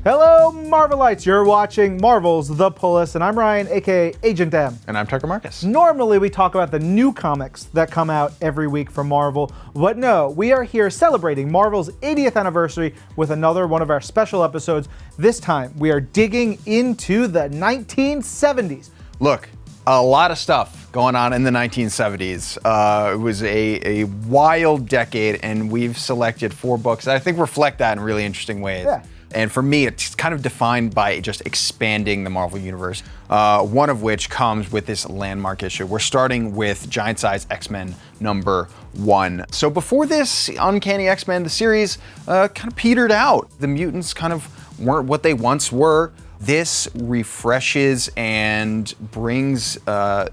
Hello, Marvelites. You're watching Marvel's The Pull List, and I'm Ryan, aka Agent M. And I'm Tucker Marcus. Normally, we talk about the new comics that come out every week from Marvel, but no, we are here celebrating Marvel's 80th anniversary with another one of our special episodes. This time, we are digging into the 1970s. Look, a lot of stuff going on in the 1970s. It was a wild decade, and we've selected 4 books that I think reflect that in really interesting ways. Yeah. And for me, it's kind of defined by just expanding the Marvel Universe, one of which comes with this landmark issue. We're starting with Giant Size X-Men #1. So before this, Uncanny X-Men, the series, kind of petered out. The mutants kind of weren't what they once were. This refreshes and brings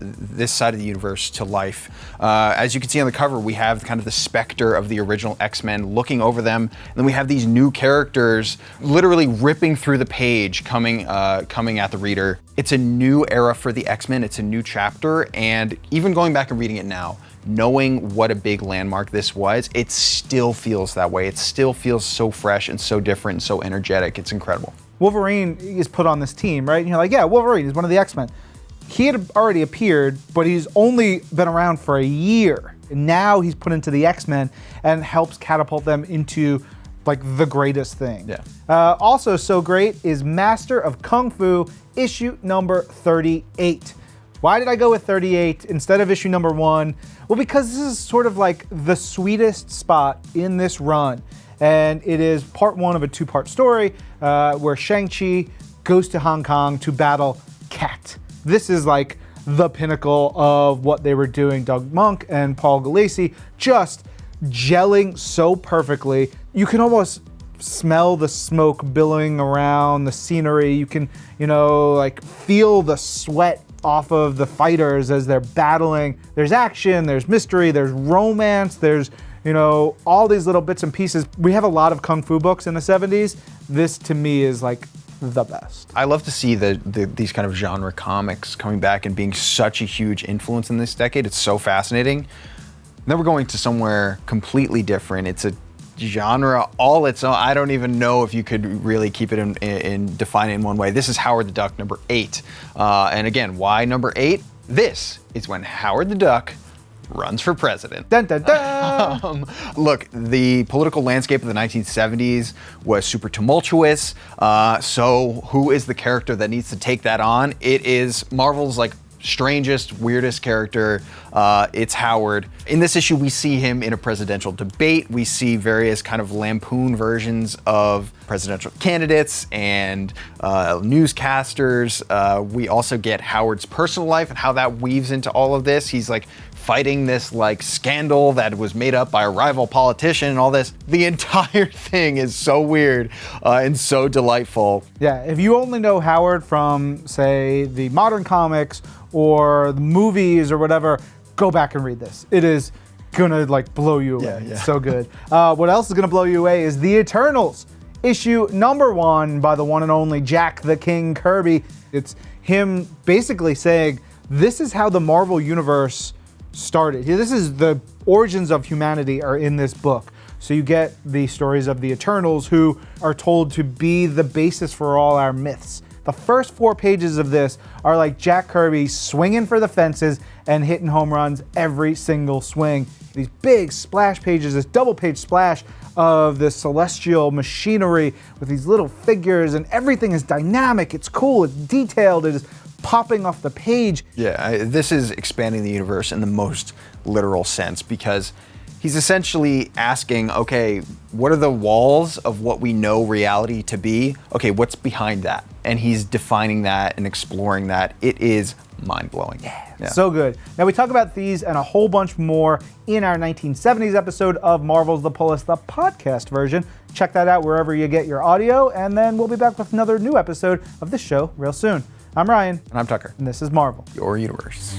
this side of the universe to life. As you can see on the cover, we have kind of the specter of the original X-Men looking over them, and then we have these new characters literally ripping through the page, coming at the reader. It's a new era for the X-Men. It's a new chapter, and even going back and reading it now, knowing what a big landmark this was, it still feels that way. It still feels so fresh and so different and so energetic. It's incredible. Wolverine is put on this team, right? And you're like, yeah, Wolverine is one of the X-Men. He had already appeared, but he's only been around for a year. And now he's put into the X-Men and helps catapult them into like the greatest thing. Yeah. Also so great is Master of Kung Fu, issue number 38. Why did I go with 38 instead of issue number 1? Well, because this is sort of like the sweetest spot in this run. And it is part 1 of a 2-part story where Shang-Chi goes to Hong Kong to battle Cat. This is like the pinnacle of what they were doing. Doug Monk and Paul Gulacy just gelling so perfectly. You can almost smell the smoke billowing around the scenery. You can, like feel the sweat off of the fighters as they're battling. There's action, there's mystery, there's romance, there's all these little bits and pieces. We have a lot of Kung Fu books in the 70s. This, to me, is like the best. I love to see these kind of genre comics coming back and being such a huge influence in this decade. It's so fascinating. And then we're going to somewhere completely different. It's a genre all its own. I don't even know if you could really keep it in define it in one way. This is Howard the Duck number 8. And again, why number 8? This is when Howard the Duck runs for president. Dun, dun, dun. Look, the political landscape of the 1970s was super tumultuous. So who is the character that needs to take that on? It is Marvel's strangest, weirdest character. It's Howard. In this issue, we see him in a presidential debate. We see various kind of lampoon versions of presidential candidates and newscasters. We also get Howard's personal life and how that weaves into all of this. He's fighting this scandal that was made up by a rival politician and all this. The entire thing is so weird and so delightful. Yeah, if you only know Howard from, say, the modern comics or the movies or whatever, go back and read this. It is gonna blow you away. Yeah. It's so good. What else is gonna blow you away is The Eternals, issue number 1 by the one and only Jack the King Kirby. It's him basically saying, this is how the Marvel Universe started. This is the origins of humanity are in this book. So you get the stories of the Eternals, who are told to be the basis for all our myths. The first 4 pages of this are like Jack Kirby swinging for the fences and hitting home runs every single swing. These big splash pages, this double page splash of the celestial machinery with these little figures, and everything is dynamic, it's cool, it's detailed, it is popping off the page. Yeah, this is expanding the universe in the most literal sense, because he's essentially asking, okay, what are the walls of what we know reality to be? Okay, what's behind that? And he's defining that and exploring that. It is mind-blowing. Yeah. So good. Now, we talk about these and a whole bunch more in our 1970s episode of Marvel's The Pull List, the podcast version. Check that out wherever you get your audio, and then we'll be back with another new episode of this show real soon. I'm Ryan. And I'm Tucker. And this is Marvel, Your universe.